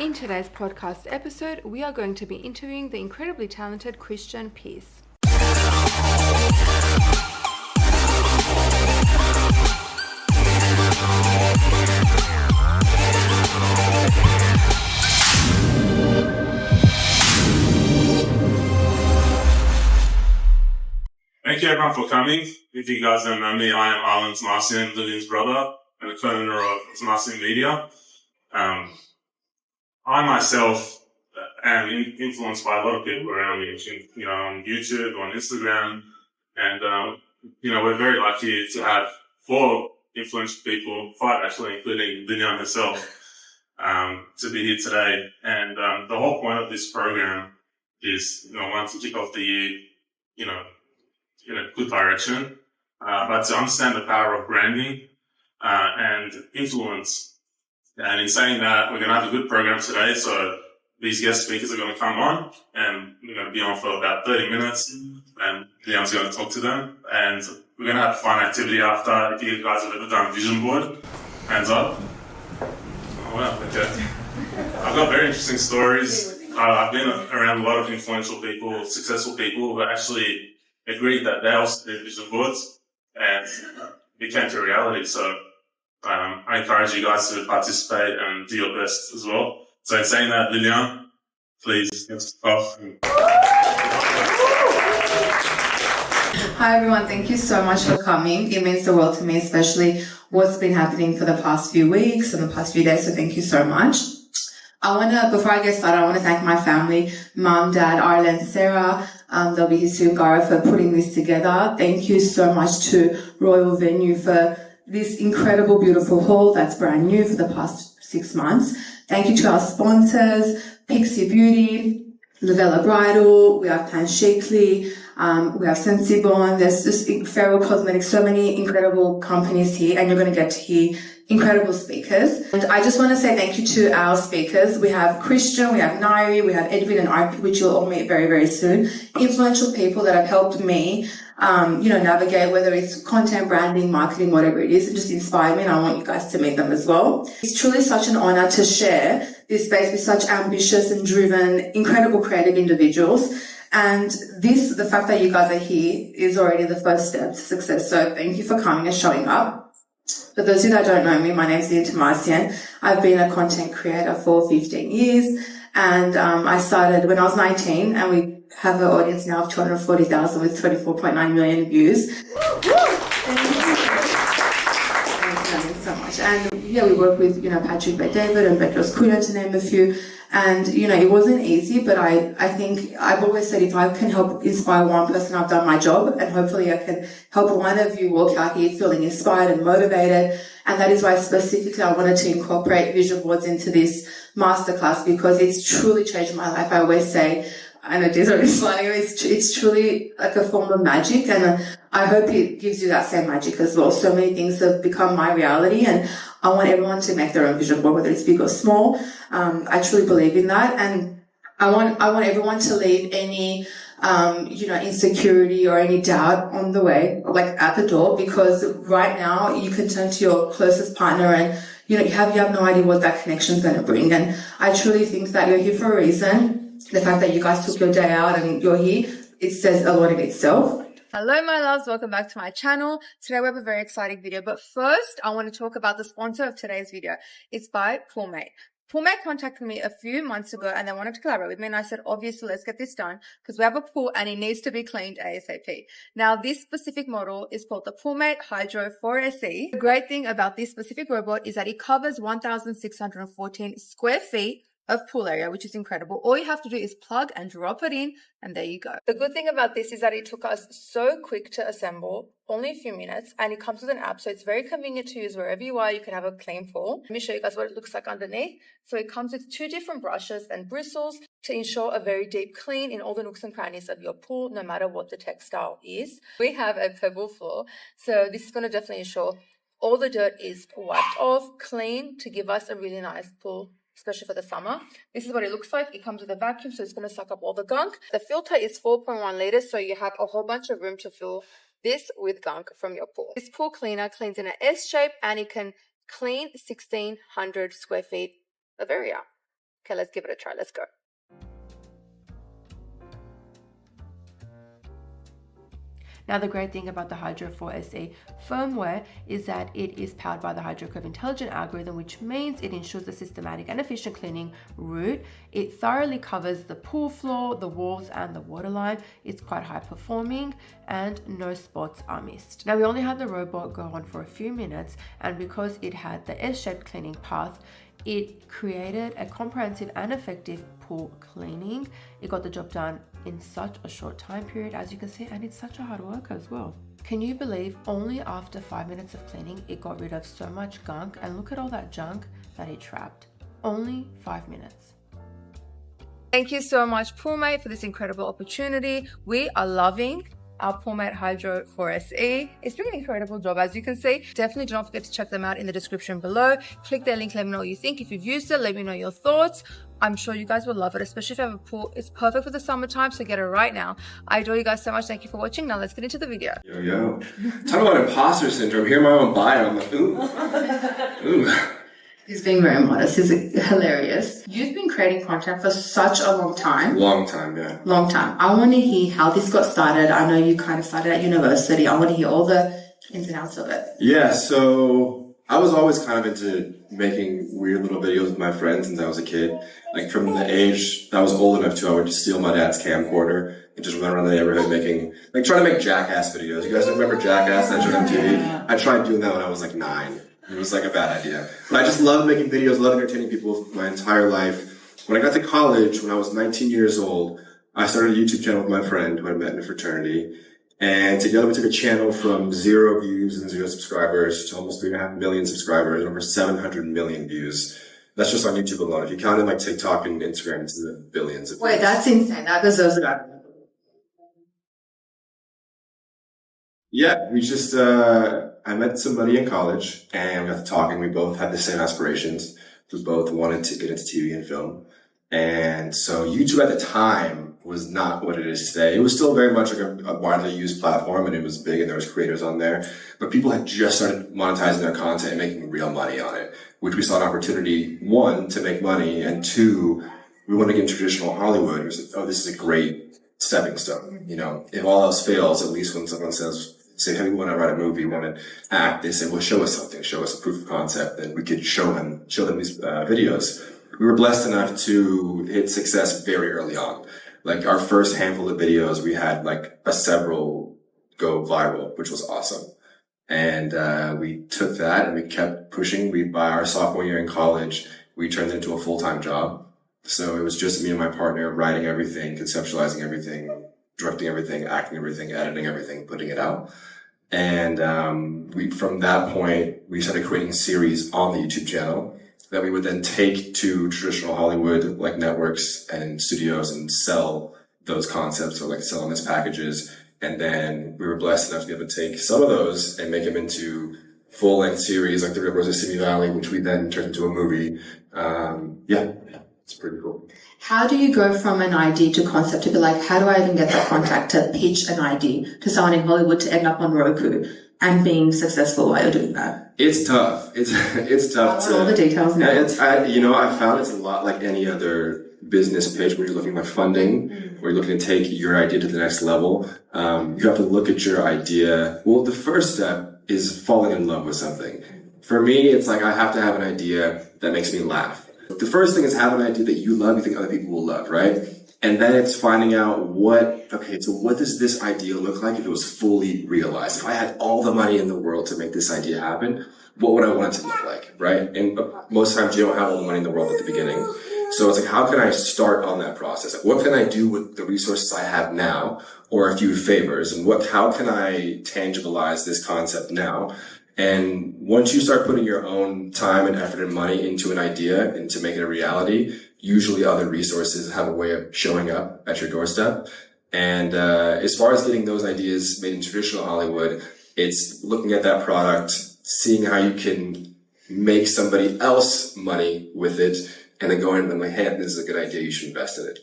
In today's podcast episode, we are going to be interviewing the incredibly talented Christian Peace. Thank you everyone for coming. If you guys don't know me, I am Lilian Tahmasian, Lilian's brother and the co-owner of Tahmasian Media. I myself am influenced by a lot of people around me, on YouTube, on Instagram, and we're very lucky to have 4 influential people, 5 actually, including Lilian herself, to be here today. And the whole point of this program is, once to kick off the year, in a good direction, but to understand the power of branding and influence. And in saying that, we're going to have a good program today. So these guest speakers are going to come on, and we're going to be on for about 30 minutes, and Leon's going to talk to them. And we're going to have a fun activity after. If you guys have ever done a vision board, hands up. Oh, wow, okay. I've got very interesting stories. I've been around a lot of influential people, successful people who actually agreed that they also did vision boards, and it came to reality. So I encourage you guys to participate and do your best as well. So in saying that, Lilian, please get us off. Hi everyone, thank you so much for coming. It means the world to me, especially what's been happening for the past few weeks and the past few days, so thank you so much. Before I get started, I want to thank my family, Mum, Dad, Arla and Sarah. They'll be here soon, Gara, for putting this together. Thank you so much to Royal Venue for this incredible, beautiful hall that's brand new for the past 6 months. Thank you to our sponsors, Pixie Beauty, Lavella Bridal, we have Pan Shakely, we have Sensibon, there's just Feral Cosmetics, so many incredible companies here, and you're going to get to hear incredible speakers. And I just want to say thank you to our speakers. We have Christian, we have Nairi, we have Edwin and RP, which you'll all meet very, very soon. Influential people that have helped me, navigate, whether it's content, branding, marketing, whatever it is. It just inspired me, and I want you guys to meet them as well. It's truly such an honor to share this space with such ambitious and driven, incredible creative individuals. And the fact that you guys are here is already the first step to success. So thank you for coming and showing up. For those of you that don't know me, my name is Lilian Tahmasian. I've been a content creator for 15 years, and I started when I was 19, and we have an audience now of 240,000 with 24.9 million views. Thank you so much. And we work with, Patrick Bet-David and Bedros Kuno, to name a few. And, it wasn't easy, but I think I've always said if I can help inspire one person, I've done my job, and hopefully I can help one of you walk out here feeling inspired and motivated. And that is why specifically I wanted to incorporate vision boards into this masterclass, because it's truly changed my life. I always say, I know Des already smiling, it's truly like a form of magic, and I hope it gives you that same magic as well. So many things have become my reality, and I want everyone to make their own vision board, whether it's big or small. I truly believe in that, and I want everyone to leave any insecurity or any doubt on the way, like at the door, because right now you can turn to your closest partner and you have no idea what that connection is going to bring. And I truly think that you're here for a reason. The fact that you guys took your day out and you're here, it says a lot in itself. Hello my loves, welcome back to my channel. Today we have a very exciting video, but first I want to talk about the sponsor of today's video. It's by Pullmate. Pullmate contacted me a few months ago and they wanted to collaborate with me, and I said, obviously, let's get this done because we have a pool and it needs to be cleaned ASAP. Now, this specific model is called the Pullmate Hydro 4SE. The great thing about this specific robot is that it covers 1,614 square feet of pool area, which is incredible. All you have to do is plug and drop it in, and there you go. The good thing about this is that it took us so quick to assemble, only a few minutes, and it comes with an app, so it's very convenient to use wherever you are. You can have a clean pool. Let me show you guys what it looks like underneath. So it comes with 2 different brushes and bristles to ensure a very deep clean in all the nooks and crannies of your pool, no matter what the textile is. We have a pebble floor, so this is going to definitely ensure all the dirt is wiped off, clean, to give us a really nice pool, especially for the summer. This is what it looks like. It comes with a vacuum, so it's going to suck up all the gunk. The filter is 4.1 liters, so you have a whole bunch of room to fill this with gunk from your pool. This pool cleaner cleans in an S shape, and it can clean 1,600 square feet of area. Okay, let's give it a try. Let's go. Now, the great thing about the Hydro 4 SE firmware is that it is powered by the HydroCurve intelligent algorithm, which means it ensures a systematic and efficient cleaning route. It thoroughly covers the pool floor, the walls, and the waterline. It's quite high performing and no spots are missed. Now, we only had the robot go on for a few minutes, and because it had the S-shaped cleaning path, it created a comprehensive and effective pool cleaning. It got the job done in such a short time period, as you can see, and it's such a hard work as well. Can you believe only after 5 minutes of cleaning, it got rid of so much gunk, and look at all that junk that it trapped. Only 5 minutes. Thank you so much, Pullmate, for this incredible opportunity. We are loving our Pullmate Hydro 4 SE. It's doing an incredible job, as you can see. Definitely do not forget to check them out in the description below. Click their link, let me know what you think. If you've used it, let me know your thoughts. I'm sure you guys will love it, especially if you have a pool. It's perfect for the summertime, so get it right now. I adore you guys so much. Thank you for watching. Now let's get into the video. Yo. Talk about imposter syndrome. Hear my own bio. I'm like, ooh. Ooh. He's being very modest. He's hilarious. You've been creating content for such a long time. Long time, yeah. Long time. I want to hear how this got started. I know you kind of started at university. I want to hear all the ins and outs of it. Yeah, so I was always kind of into making weird little videos with my friends since I was a kid. Like from the age that I was old enough to, I would just steal my dad's camcorder and just run around the neighborhood trying to make Jackass videos. You guys remember Jackass, that showed on TV? I tried doing that when I was like 9. It was like a bad idea. But I just loved making videos, loved entertaining people my entire life. When I got to college, when I was 19 years old, I started a YouTube channel with my friend who I met in a fraternity. And together we took a channel from 0 views and 0 subscribers to almost 3.5 million subscribers and over 700 million views. That's just on YouTube alone. If you count in like TikTok and Instagram, it's the billions of views. Wait, that's insane. That deserves a Yeah, we just, I met somebody in college and we got to talking. We both had the same aspirations. We both wanted to get into TV and film. And so YouTube at the time was not what it is today. It was still very much like a widely used platform, and it was big and there was creators on there. But people had just started monetizing their content and making real money on it, which we saw an opportunity, 1, to make money, and 2, we want to get into traditional Hollywood. It was like, oh, this is a great stepping stone. You know, if all else fails, at least when someone says, say, hey, we want to write a movie, we want to act, they say, well, show us something, show us a proof of concept, then we could show them these videos. We were blessed enough to hit success very early on. Like our first handful of videos, we had like several go viral, which was awesome. And we took that and we kept pushing. By our sophomore year in college, we turned it into a full-time job. So it was just me and my partner writing everything, conceptualizing everything, directing everything, acting everything, editing everything, putting it out. And from that point, we started creating series on the YouTube channel that we would then take to traditional Hollywood, like networks and studios, and sell those concepts, or like sell them as packages. And then we were blessed enough to be able to take some of those and make them into full-length series, like The Real Rose of Simi Valley, which we then turned into a movie. It's pretty cool. How do you go from an idea to concept to be like, how do I even get the contact to pitch an idea to someone in Hollywood to end up on Roku and being successful while you're doing that? It's tough. It's tough. All the details now. I found it's a lot like any other business pitch where you're looking at funding, where you're looking to take your idea to the next level. You have to look at your idea. Well, the first step is falling in love with something. For me, it's like I have to have an idea that makes me laugh. The first thing is have an idea that you love, you think other people will love, right? And then it's finding out what does this idea look like if it was fully realized? If I had all the money in the world to make this idea happen, what would I want it to look like, right? And most times you don't have all the money in the world at the beginning. So it's like, how can I start on that process? Like, what can I do with the resources I have now, or a few favors? And how can I tangibilize this concept now? And once you start putting your own time and effort and money into an idea and to make it a reality, usually other resources have a way of showing up at your doorstep. And as far as getting those ideas made in traditional Hollywood, it's looking at that product, seeing how you can make somebody else money with it, and then going and like, hey, this is a good idea, you should invest in it.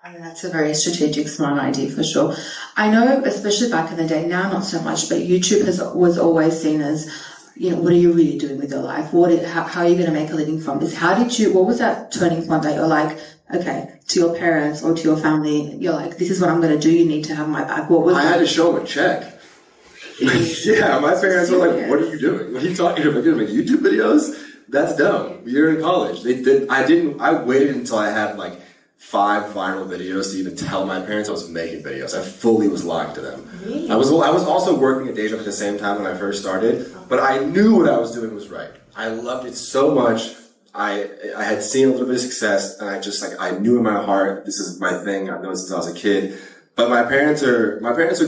I mean, that's a very strategic, smart idea for sure. I know, especially back in the day, now not so much, but YouTube was always seen as what are you really doing with your life? How are you going to make a living from this? What was that turning point that you're like, okay, to your parents or to your family, you're like, this is what I'm going to do. You need to have my back. I had to show them a check. Yeah, my parents were like, what are you doing? What are you talking about? You're going to make YouTube videos? That's dumb. You're in college. I waited until I had like 5 viral videos to even tell my parents I was making videos. I fully was lying to them. Really? I was also working a day job at the same time when I first started, but I knew what I was doing was right. I loved it so much. I had seen a little bit of success, and I knew in my heart, this is my thing. I've known since I was a kid. But my parents are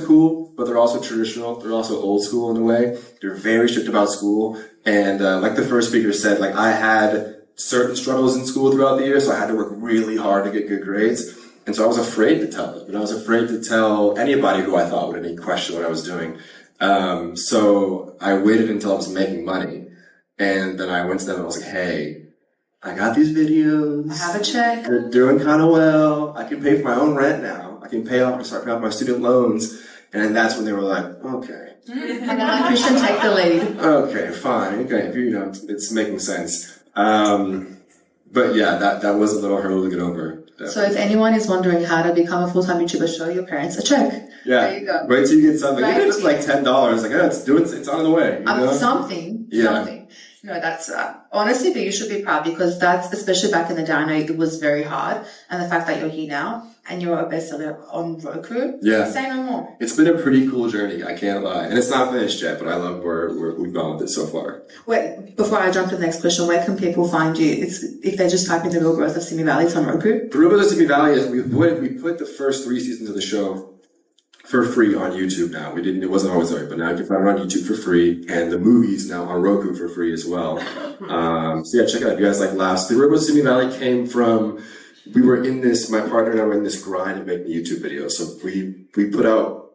cool, but they're also traditional. They're also old school in a way. They're very strict about school. And, like the first speaker said, like I had certain struggles in school throughout the year, so I had to work really hard to get good grades. And so I was afraid to tell them. And I was afraid to tell anybody who I thought would any question what I was doing. So I waited until I was making money. And then I went to them and I was like, hey, I got these videos. I have a check. They're doing kind of well. I can pay for my own rent now. I can start paying off my student loans. And then that's when they were like, okay. And then like, Christian, take the lead. Okay, fine. Okay, it's making sense. But yeah, that was a little hurdle to get over. Definitely. So if anyone is wondering how to become a full-time YouTuber, show your parents a check. Yeah. There you go. Wait till you get something. Even if it's like $10, like, it's on the way. Something. Yeah. Something. That's honestly, but you should be proud because that's, especially back in the day, I know it was very hard. And the fact that you're here now and you're a bestseller on Roku, say no more. It's been a pretty cool journey, I can't lie. And it's not finished yet, but I love where we've gone with it so far. Wait, before I jump to the next question, where can people find you? If they just type in The Real Growth of Simi Valley, it's on Roku. The Real Growth of Simi Valley is, we put the first 3 seasons of the show for free on YouTube now. It wasn't always there, but now you can find it on YouTube for free, and the movies now on Roku for free as well. So yeah, check it out. If you guys like laughs. The Real Growth of Simi Valley came from, my partner and I were in this grind of making YouTube videos. So we put out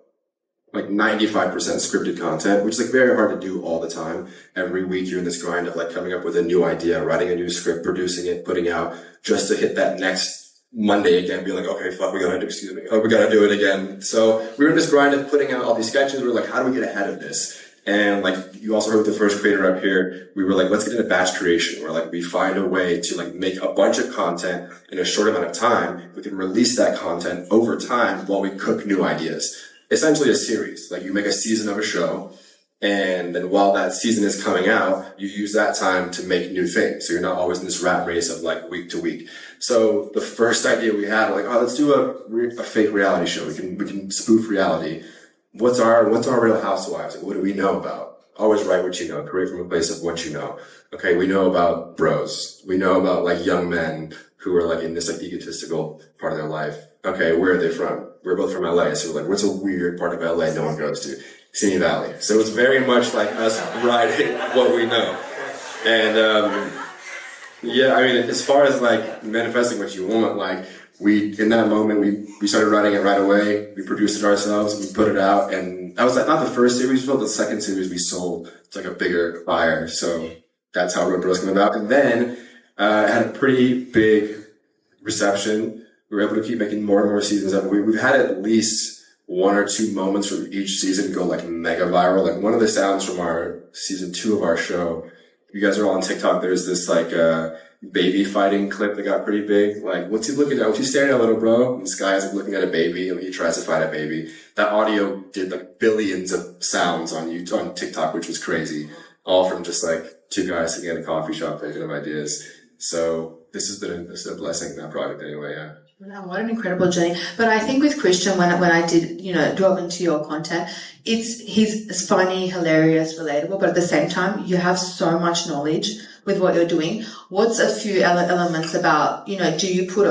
like 95% scripted content, which is like very hard to do all the time. Every week you're in this grind of like coming up with a new idea, writing a new script, producing it, putting out, just to hit that next Monday again, be like, okay, fuck, we gotta do it again. So we were in this grind of putting out all these sketches. We were like, how do we get ahead of this? And like, you also heard the first creator up here, we were like, let's get into batch creation, where like we find a way to like make a bunch of content in a short amount of time. We can release that content over time while we cook new ideas. Essentially a series. Like you make a season of a show, and then while that season is coming out, you use that time to make new things. So you're not always in this rat race of like week to week. So the first idea we had, like, let's do a fake reality show. We can spoof reality. What's our Real Housewives? Like, what do we know about? Always write what you know. Create from a place of what you know. Okay, we know about bros. We know about like young men who are like in this like egotistical part of their life. Okay, where are they from? We're both from LA. So we're like, what's a weird part of LA no one goes to? Simi Valley. So it's very much like us writing what we know. And, yeah, I mean, as far as like manifesting what you want, like in that moment, we started writing it right away. We produced it ourselves. We put it out, and that was like not the first series we sold. The second series we sold to like a bigger buyer. So that's how Real Bros came about. And then it had a pretty big reception. We were able to keep making more and more seasons of it. We've had at least 1 or 2 moments from each season go like mega viral. Like one of the sounds from our season 2 of our show, you guys are all on TikTok. There's this like baby fighting clip that got pretty big. Like, what's he looking at? What's he staring at, little bro? And this guy's like looking at a baby, and he tries to fight a baby. That audio did like billions of sounds on TikTok, which was crazy. All from just like 2 guys sitting at a coffee shop thinking of ideas. So this has been a blessing, that project anyway, yeah. Wow, what an incredible journey. But I think with Christian, when I did, delve into your content, he's funny, hilarious, relatable, but at the same time, you have so much knowledge with what you're doing. What's a few elements about, do you put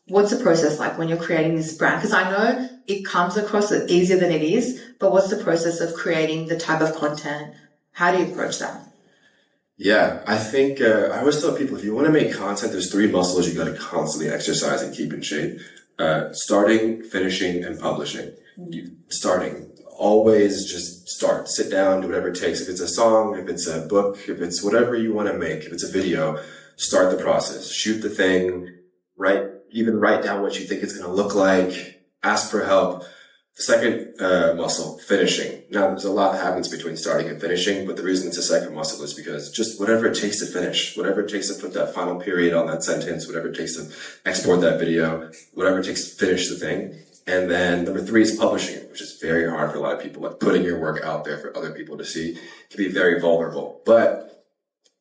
what's the process like when you're creating this brand? Because I know it comes across easier than it is, but what's the process of creating the type of content? How do you approach that? Yeah, I think, I always tell people, if you want to make content, there's 3 muscles you got to constantly exercise and keep in shape. Starting, finishing, and publishing. Starting. Always just start. Sit down, do whatever it takes. If it's a song, if it's a book, if it's whatever you want to make, if it's a video, start the process. Shoot the thing. Write down what you think it's going to look like. Ask for help. The second muscle, finishing. Now, there's a lot that happens between starting and finishing, but the reason it's a second muscle is because just whatever it takes to finish, whatever it takes to put that final period on that sentence, whatever it takes to export that video, whatever it takes to finish the thing. And then number 3 is publishing it, which is very hard for a lot of people. Like putting your work out there for other people to see can be very vulnerable. But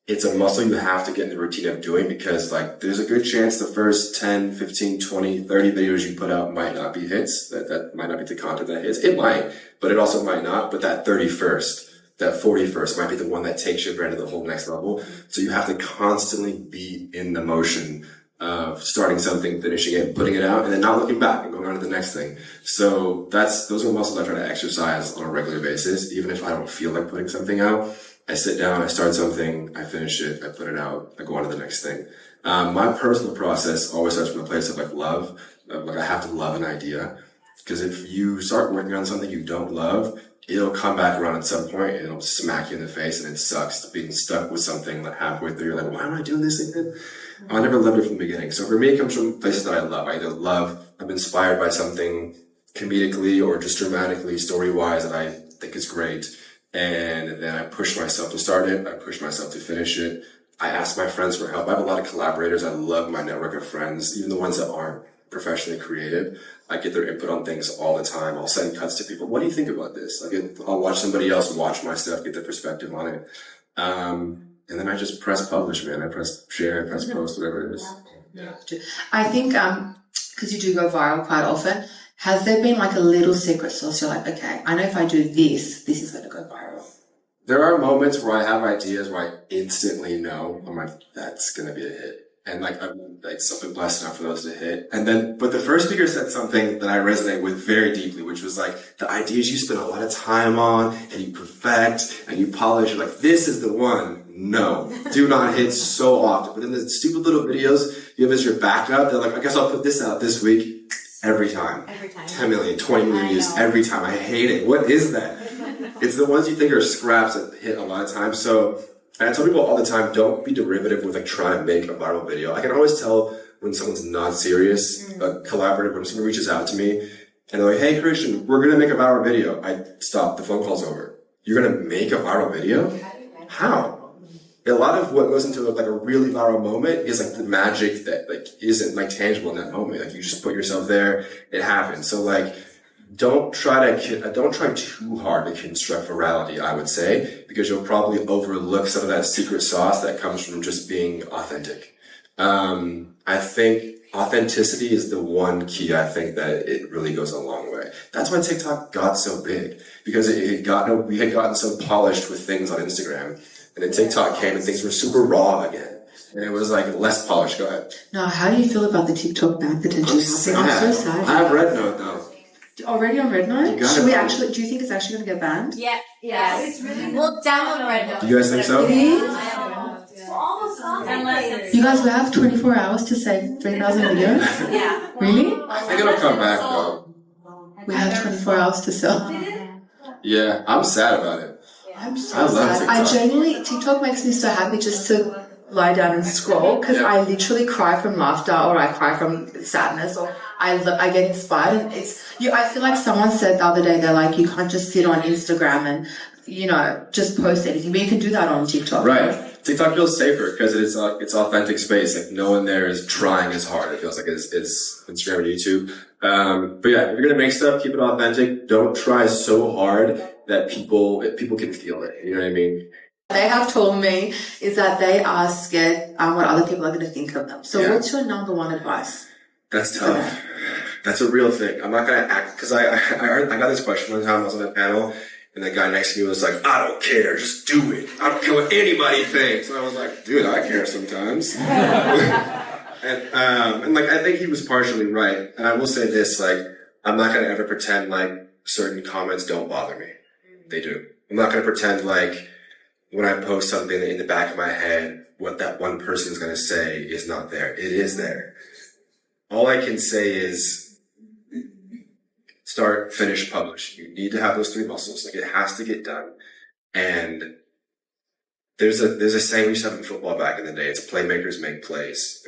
it's a muscle you have to get in the routine of doing, because like there's a good chance the first 10, 15, 20, 30 videos you put out might not be hits. That might not be the content that hits. It might, but it also might not. But that 31st, that 41st might be the one that takes your brand to the whole next level. So you have to constantly be in the motion of starting something, finishing it, putting it out, and then not looking back and going on to the next thing. So those are muscles I try to exercise on a regular basis, even if I don't feel like putting something out. I sit down, I start something, I finish it, I put it out, I go on to the next thing. My personal process always starts from a place of like love. Like I have to love an idea, because if you start working on something you don't love, it'll come back around at some point and it'll smack you in the face, and it sucks being stuck with something like halfway through. You're like, why am I doing this again? I never loved it from the beginning. So for me, it comes from places that I love. I either love, I'm inspired by something comedically or just dramatically, story-wise, that I think is great. And then I push myself to start it. I push myself to finish it. I ask my friends for help. I have a lot of collaborators. I love my network of friends, even the ones that aren't professionally creative. I get their input on things all the time. I'll send cuts to people. What do you think about this? I'll watch somebody else watch my stuff, get their perspective on it. And then I just press publish, man. I press share, I press post, whatever it is. Yeah. I think, because you do go viral quite often, has there been like a little secret sauce? You're like, okay, I know if I do this, this is going to go viral. There are moments where I have ideas where I instantly know, I'm like, that's going to be a hit. And like, I'm like something blessed enough for those to hit. And then, but the first speaker said something that I resonate with very deeply, which was like, the ideas you spend a lot of time on and you perfect and you polish, you're like, this is the one. No, do not hit so often. But in the stupid little videos you have as your backup, they're like, I guess I'll put this out this week. Every time. 10 million, 20 million views every time. I hate it. What is that? It's the ones you think are scraps that hit a lot of times. So, and I tell people all the time, don't be derivative with like trying to make a viral video. I can always tell when someone's not serious, a collaborative, when someone reaches out to me and they're like, hey Christian, we're going to make a viral video. I stop, the phone call's over. You're going to make a viral video? How? A lot of what goes into like a really viral moment is like the magic that like isn't like tangible in that moment. Like you just put yourself there, it happens. So like, don't try too hard to construct virality, I would say, because you'll probably overlook some of that secret sauce that comes from just being authentic. I think authenticity is the one key. I think that it really goes a long way. That's why TikTok got so big, because we had gotten so polished with things on Instagram. And then TikTok came and things were super raw again. And it was like less polished. Go ahead. Now, how do you feel about the TikTok ban potentially happening? I'm so sad. I have Red Note though. Already on Red Note? Should we actually, do you think it's actually going to get banned? Yeah. It's really we'll download Red Note. Do you guys think so? It is? You guys, we have 24 hours to save 3,000 videos? Yeah. Really? I think it'll come back though. We have 24 hours to sell. Yeah, I'm sad about it. I'm so I love sad. TikTok. I genuinely, TikTok makes me so happy just to lie down and scroll, because I literally cry from laughter, or I cry from sadness, or I get inspired. And I feel like someone said the other day, they're like, you can't just sit on Instagram and, just post anything, but you can do that on TikTok. Right. TikTok feels safer because it's authentic space. Like no one there is trying as hard. It feels like it's Instagram and YouTube. But yeah, if you're gonna make stuff, keep it authentic. Don't try so hard that people can feel it. You know what I mean? They have told me is that they are scared what other people are going to think of them. So what's your number one advice? That's tough. Okay. That's a real thing. I'm not gonna act, because I got this question one time. I was on a panel, and the guy next to me was like, I don't care, just do it. I don't care what anybody thinks. And I was like, dude, I care sometimes. and like, I think he was partially right. And I will say this, like, I'm not gonna ever pretend like certain comments don't bother me. They do. I'm not gonna pretend like when I post something in the back of my head, what that one person's gonna say is not there. It is there. All I can say is start, finish, publish. You need to have those three muscles. Like it has to get done. And there's a saying we used to have in football back in the day. It's playmakers make plays.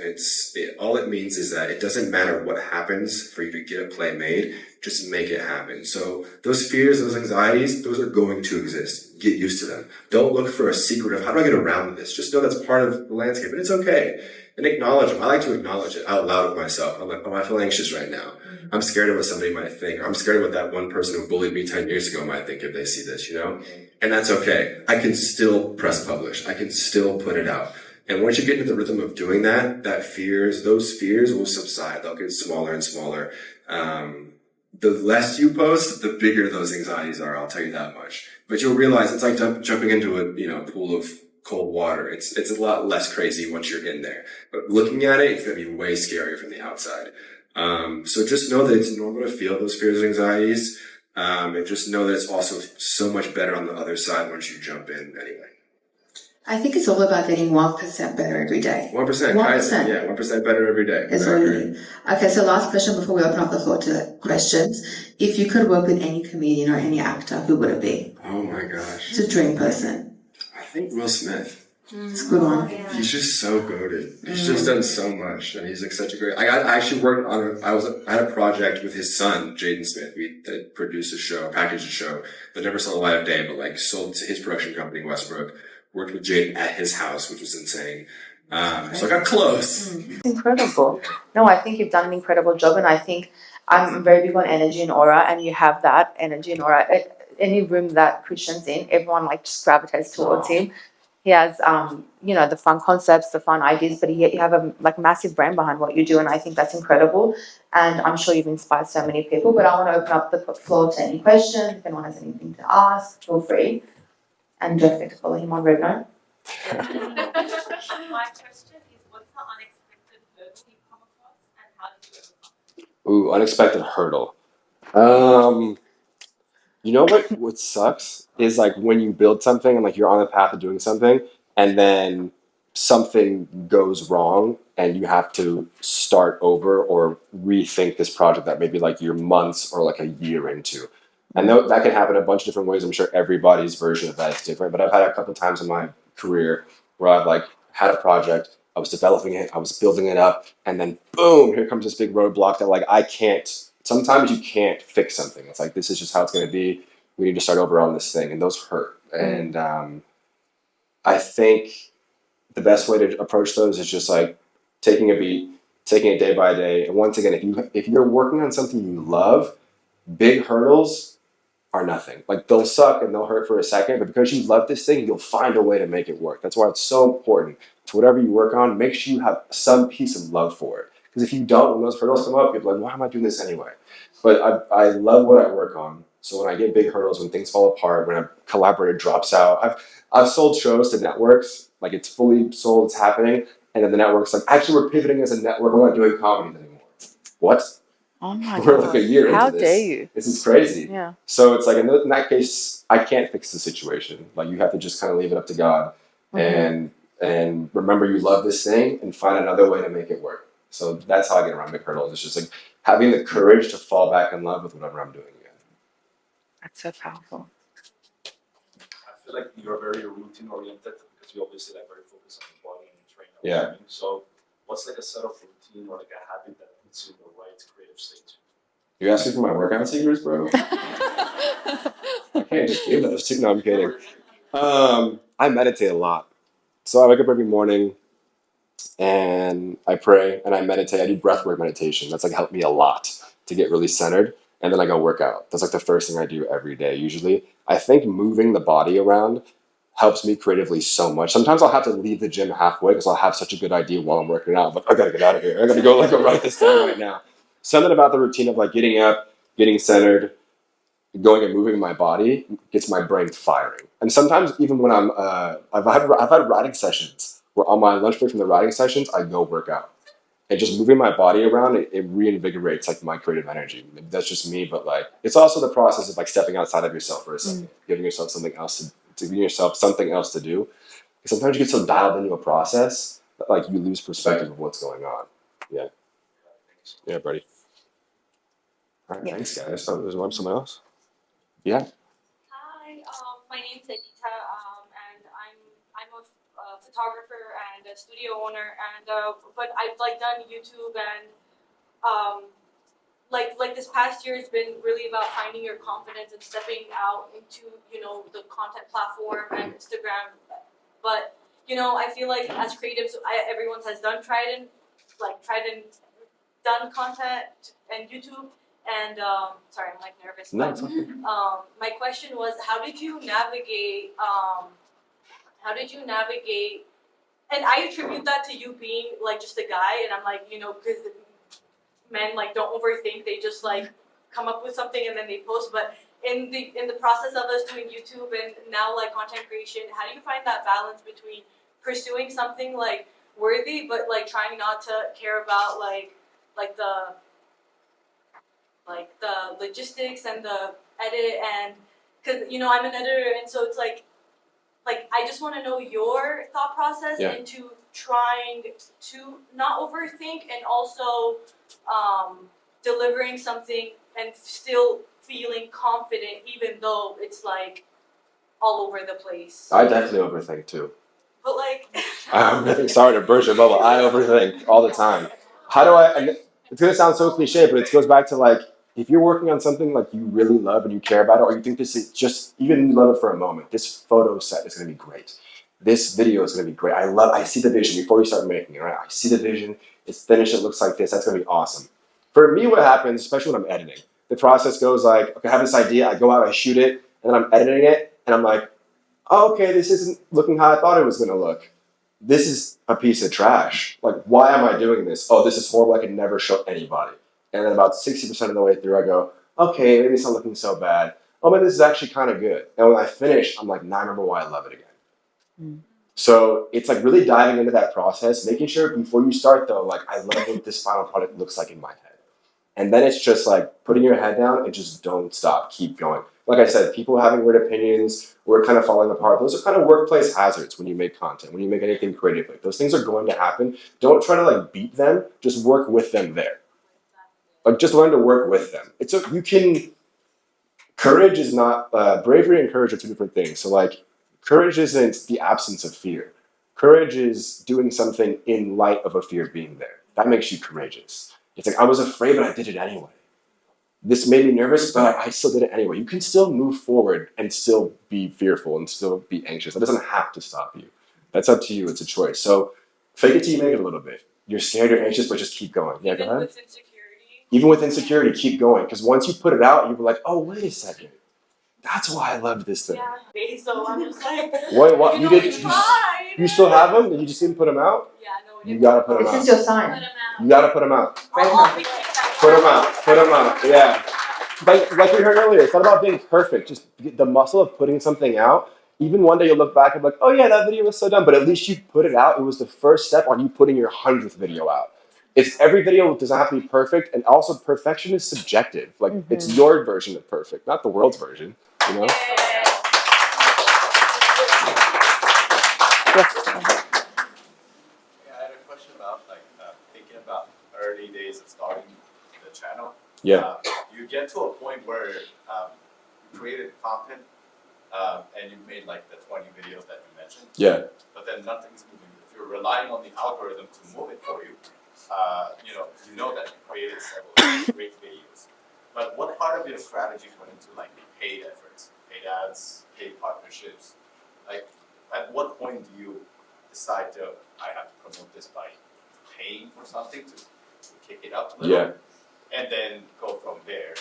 All it means is that it doesn't matter what happens for you to get a play made, just make it happen. So those fears, those anxieties, those are going to exist. Get used to them. Don't look for a secret of how do I get around this. Just know that's part of the landscape, and it's okay. And acknowledge them. I like to acknowledge it out loud with myself. I'm like, oh, I feel anxious right now. I'm scared of what somebody might think. Or I'm scared of what that one person who bullied me 10 years ago might think if they see this, And that's okay. I can still press publish. I can still put it out. And once you get into the rhythm of doing that, those fears will subside. They'll get smaller and smaller. The less you post, the bigger those anxieties are. I'll tell you that much. But you'll realize it's like jumping into a pool of cold water. It's a lot less crazy once you're in there. But looking at it, it's going to be way scarier from the outside. So just know that it's normal to feel those fears and anxieties. And just know that it's also so much better on the other side once you jump in anyway. I think it's all about getting 1% better every day. 1%. 1%. Yeah, 1% better every day. That's what we do. Okay, so last question before we open up the floor to questions. If you could work with any comedian or any actor, who would it be? Oh my gosh. It's a dream person. I think Will Smith. It's a good one. He's just so goated. He's just done so much, and he's like such a great. I actually worked on. I had a project with his son, Jaden Smith. We produced a show, packaged a show that never saw the light of day, but like sold to his production company, Westbrook. Worked with Jaden at his house, which was insane. So I got close. Incredible. No, I think you've done an incredible job, and I think I'm very big on energy and aura, and you have that energy and aura. Any room that Christian's in, everyone like just gravitates towards him. He has, the fun concepts, the fun ideas, but you have a massive brand behind what you do, and I think that's incredible. And I'm sure you've inspired so many people. But I want to open up the floor to any questions. If anyone has anything to ask, feel free. And don't forget to follow him on Rednote. My question is, what's the unexpected hurdle you come across, and how did you overcome it? Ooh, unexpected hurdle. You know what sucks is like when you build something and like you're on the path of doing something and then something goes wrong and you have to start over or rethink this project that maybe like you're months or like a year into. And that can happen a bunch of different ways. I'm sure everybody's version of that is different, but I've had a couple of times in my career where I've like had a project, I was developing it, I was building it up, and then boom, here comes this big roadblock that like sometimes you can't fix something. It's like, this is just how it's going to be. We need to start over on this thing. And those hurt. And I think the best way to approach those is just like taking a beat, taking it day by day. And once again, if you're working on something you love, big hurdles are nothing. Like they'll suck and they'll hurt for a second, but because you love this thing, you'll find a way to make it work. That's why it's so important to whatever you work on, make sure you have some piece of love for it. Because if you don't, when those hurdles come up, you're like, why am I doing this anyway? But I love what I work on. So when I get big hurdles, when things fall apart, when a collaborator drops out, I've sold shows to networks, like it's fully sold, it's happening, and then the network's like, actually we're pivoting as a network, we're not doing comedy anymore. What? Oh my God. We're like a year into this. How dare you? This is crazy. Yeah. So it's like in that case, I can't fix the situation. Like you have to just kind of leave it up to God and remember you love this thing and find another way to make it work. So that's how I get around big hurdles. It's just like having the courage to fall back in love with whatever I'm doing again. That's so powerful. I feel like you're very routine oriented because you obviously like very focused on the body and training. Yeah. So what's like a set of routine or like a habit that puts you in the right creative state? You're asking for my workout secrets, bro? I can't just give those to you. No, I'm kidding. I meditate a lot. So I wake up every morning and I pray and I meditate. I do breathwork meditation. That's like helped me a lot to get really centered. And then I go work out. That's like the first thing I do every day usually. I think moving the body around helps me creatively so much. Sometimes I'll have to leave the gym halfway because I'll have such a good idea while I'm working out. But I gotta get out of here. I gotta go write this down right now. Something about the routine of like getting up, getting centered, going and moving my body gets my brain firing. And sometimes even when I've had writing sessions where on my lunch break from the writing sessions, I go work out. And just moving my body around, it reinvigorates like my creative energy. That's just me, but like it's also the process of like stepping outside of yourself for a second, giving yourself something else to do. Because sometimes you get so dialed into a process that like you lose perspective of what's going on. Yeah. Yeah, buddy. All right, thanks guys. Oh, there's someone else? Yeah. Hi, my name's Anita, and I'm a photographer and a studio owner, and but I've like done YouTube and like this past year has been really about finding your confidence and stepping out into the content platform and Instagram. But I feel like as creatives, everyone has tried and done content and YouTube. And sorry, I'm like nervous. No, But, it's okay. my question was, how did you navigate? And I attribute that to you being like just a guy, and I'm like, because men like don't overthink; they just like come up with something and then they post. But in the process of us doing YouTube and now like content creation, how do you find that balance between pursuing something like worthy, but like trying not to care about like the logistics and the edit, and because I'm an editor, and so it's like I just want to know your thought process into trying to not overthink and also delivering something and still feeling confident even though it's like all over the place. I definitely overthink too. But like I overthink. Sorry to burst your bubble. I overthink all the time. How do I? And it's gonna sound so cliche, but it goes back to like if you're working on something like you really love and you care about it, or you think this is just even you love it for a moment. This photo set is gonna be great. This video is gonna be great. I see the vision before you start making it. Right? I see the vision. It's finished. It looks like this. That's gonna be awesome. For me, what happens, especially when I'm editing, the process goes like, okay, I have this idea. I go out, I shoot it, and then I'm editing it, and I'm like, oh, okay, this isn't looking how I thought it was gonna look. This is a piece of trash. Like, why am I doing this? Oh, this is horrible. I could never show anybody. And then about 60% of the way through, I go, okay, maybe it's not looking so bad. Oh, but this is actually kind of good. And when I finish, I'm like, now I remember why I love it again. So it's like really diving into that process, making sure before you start though, like I love what this final product looks like in my head. And then it's just like putting your head down and just don't stop, keep going. Like I said, people having weird opinions, we're kind of falling apart. Those are kind of workplace hazards when you make content, when you make anything creatively. Those things are going to happen. Don't try to like beat them, just work with them there. Like just learn to work with them. Courage is not, bravery and courage are two different things. So like courage isn't the absence of fear. Courage is doing something in light of a fear being there. That makes you courageous. It's like, I was afraid, but I did it anyway. This made me nervous, but I still did it anyway. You can still move forward and still be fearful and still be anxious. That doesn't have to stop you. That's up to you. It's a choice. So fake it till you make it a little bit. You're scared, you're anxious, but just keep going. Yeah, go ahead. with insecurity. Even with insecurity, keep going. Because once you put it out, you'll be like, oh, wait a second. That's why I loved this thing. Yeah, so I'm just like, Wait, what? You it's fine. You still have them? Did you just didn't put them out? Yeah, no, You gotta put them This out. is your sign. You gotta put them out. I'll be kicked out. Put them out. Put them out. Yeah. Like we heard earlier, it's not about being perfect. Just get the muscle of putting something out. Even one day you'll look back and be like, oh yeah, that video was so done. But at least you put it out. It was the first step on you putting your 100th video out. It's every video doesn't have to be perfect, and also perfection is subjective. Like it's your version of perfect, not the world's version. You know? Yes. Yeah, I had a question about thinking about early days of starting the channel. Yeah. You get to a point where you created content and you made like the 20 videos that you mentioned. Yeah. But then nothing's moving. If you're relying on the algorithm to move it for you, you know that you created several great videos. But what part of your strategy went into like the paid efforts, paid ads, paid partnerships? Like, at what point do you decide I have to promote this by paying for something to kick it up a little? Yeah. And then go from there,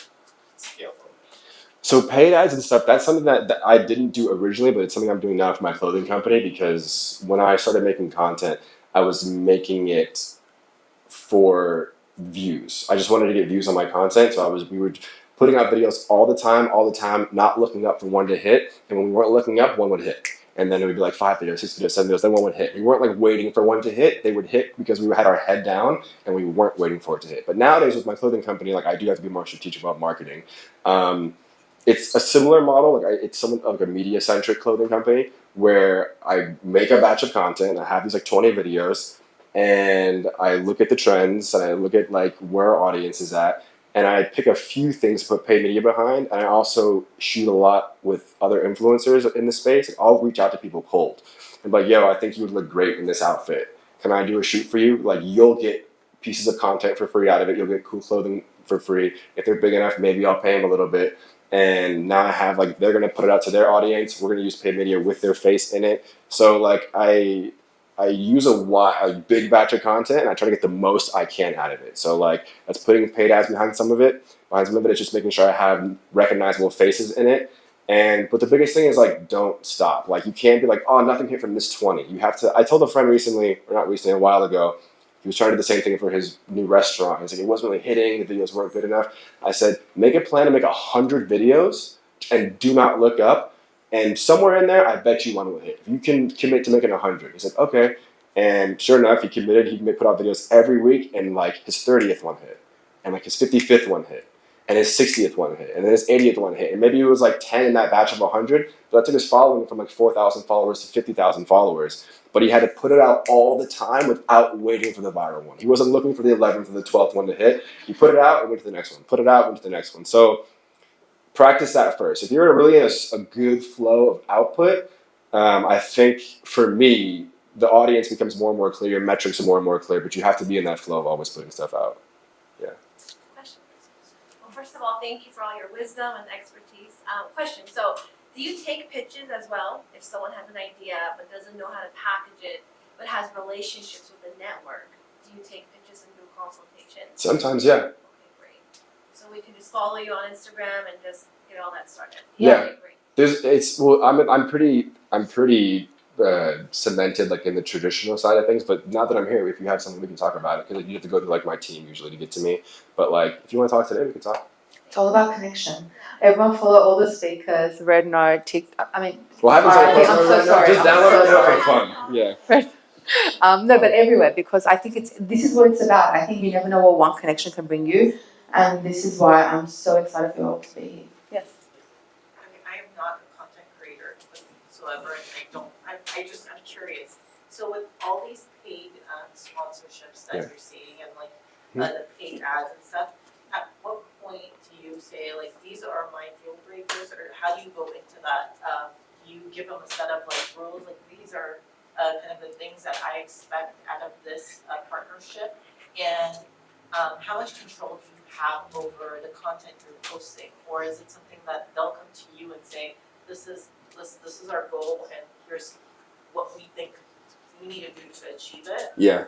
scale from there. So paid ads and stuff, that's something that I didn't do originally, but it's something I'm doing now for my clothing company, because when I started making content, I was making it for views. I just wanted to get views on my content, so we were putting out videos all the time, not looking up for one to hit, and when we weren't looking up, one would hit. And then it would be like 5 videos, 6 videos, 7 videos, then one would hit. We weren't like waiting for one to hit, they would hit because we had our head down and we weren't waiting for it to hit. But nowadays with my clothing company, like I do have to be more strategic about marketing. It's a similar model, it's somewhat like a media-centric clothing company where I make a batch of content, I have these like 20 videos, and I look at the trends and I look at like where our audience is at, and I pick a few things to put paid media behind, and I also shoot a lot with other influencers in the space. I'll reach out to people cold. and be like, yo, I think you would look great in this outfit. Can I do a shoot for you? Like, you'll get pieces of content for free out of it. You'll get cool clothing for free. If they're big enough, maybe I'll pay them a little bit. And now I have, like, they're going to put it out to their audience. We're going to use paid media with their face in it. So, like, I use a big batch of content, and I try to get the most I can out of it. So, like, that's putting paid ads behind some of it. Behind some of it, it's just making sure I have recognizable faces in it. But the biggest thing is, like, don't stop. Like, you can't be like, oh, nothing hit from this 20. You have to. I told a friend recently, or not recently, a while ago, he was trying to do the same thing for his new restaurant. He's like, it wasn't really hitting. The videos weren't good enough. I said, make a plan to make 100 videos and do not look up. And somewhere in there, I bet you one will hit. If you can commit to making 100. He said, okay. And sure enough, he committed. He put out videos every week, and, like, his 30th one hit. And, like, his 55th one hit. And his 60th one hit. And then his 80th one hit. And maybe it was, like, 10 in that batch of 100. But that took his following from, like, 4,000 followers to 50,000 followers. But he had to put it out all the time without waiting for the viral one. He wasn't looking for the 11th or the 12th one to hit. He put it out and went to the next one. Put it out, went to the next one. So practice that first. If you're really in a good flow of output, I think for me, the audience becomes more and more clear. Your metrics are more and more clear. But you have to be in that flow of always putting stuff out. Yeah. Question. Well, first of all, thank you for all your wisdom and expertise. Question. So, do you take pitches as well if someone has an idea but doesn't know how to package it, but has relationships with the network? Do you take pitches and do consultations? Sometimes, yeah. Okay, great. So we can just follow you on Instagram and just get all that started. Yeah. Okay, great. I'm pretty cemented, like, in the traditional side of things. But now that I'm here, if you have something, we can talk about it, because you have to go through, like, my team usually to get to me. But, like, if you want to talk today, we can talk. It's all about connection. Everyone follow all the speakers. Red Note, Tik. I mean, Well, I haven't I'm started so right now. sorry. Just I'm download so it for fun. Yeah. no, but everywhere, because I think this is what it's about. I think you never know what one connection can bring you, and this is why I'm so excited for you all to be here. Yes. I mean, I am not a content creator whatsoever, and I'm curious. So with all these paid sponsorships that you're seeing, and, like, the paid ads and stuff, at what point do you say, like, these are my deal breakers, or how do you go into that? Do you give them a set of, like, rules, like, these are kind of the things that I expect out of this partnership, and how much control do you have over the content you're posting, or is it something that they'll come to you and say, this is our goal, and here's what we think we need to do to achieve it? Yeah.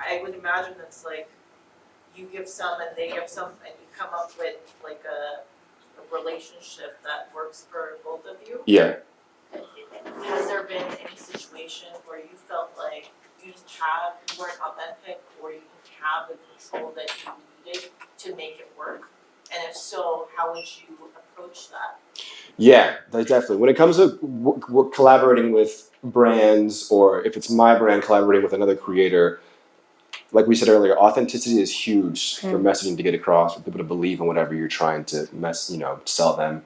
I would imagine it's like you give some and they give some, and you come up with, like, a relationship that works for both of you. Yeah. Has there been any situation where you felt like you weren't authentic, or you didn't have the control that you needed to make it work? And if so, how would you approach that? Yeah, definitely. When it comes to we're collaborating with brands, or if it's my brand collaborating with another creator, like we said earlier, authenticity is huge for messaging to get across, for people to believe in whatever you're trying to sell them.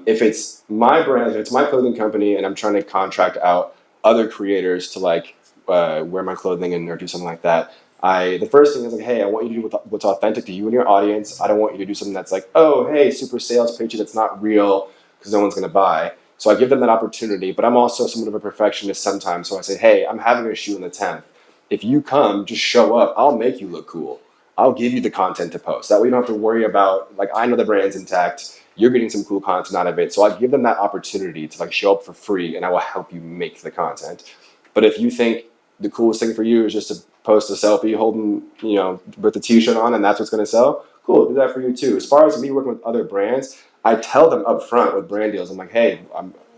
If it's my brand, if it's my clothing company, and I'm trying to contract out other creators to, like, wear my clothing or do something like that, the first thing is, like, hey, I want you to do what's authentic to you and your audience. I don't want you to do something that's like, oh, hey, super sales pitchy that's not real because no one's going to buy. So I give them that opportunity, but I'm also somewhat of a perfectionist sometimes. So I say, hey, I'm having a shoot on the 10th. If you come, just show up. I'll make you look cool. I'll give you the content to post. That way you don't have to worry about, like, I know the brand's intact. You're getting some cool content out of it. So I give them that opportunity to, like, show up for free, and I will help you make the content. But if you think the coolest thing for you is just to post a selfie holding, with the t-shirt on, and that's what's going to sell, cool, do that for you too. As far as me working with other brands, I tell them up front with brand deals, I'm like, hey,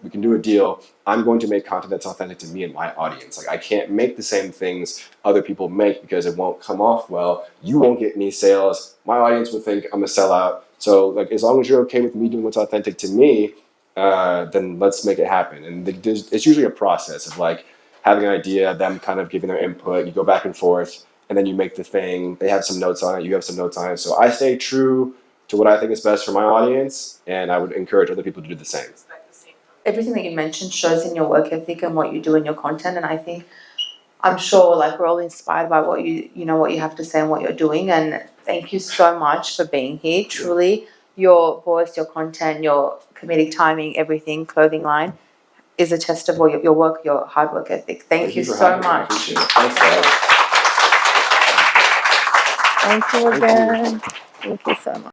we can do a deal. I'm going to make content that's authentic to me and my audience. Like, I can't make the same things other people make because it won't come off well. You won't get any sales. My audience will think I'm a sellout. So, like, as long as you're okay with me doing what's authentic to me, then let's make it happen. And it's usually a process of, like, having an idea, them kind of giving their input. You go back and forth, and then you make the thing. They have some notes on it. You have some notes on it. So I stay true to what I think is best for my audience, and I would encourage other people to do the same. Everything that you mentioned shows in your work ethic and what you do in your content, and I'm sure, like, we're all inspired by what you have to say and what you're doing. And thank you so much for being here. Truly, your voice, your content, your comedic timing, everything, clothing line is a test of your work, your hard work ethic. Thank you for so having me. I much. appreciate it. Thanks, guys. Thank you again. Thank you so much.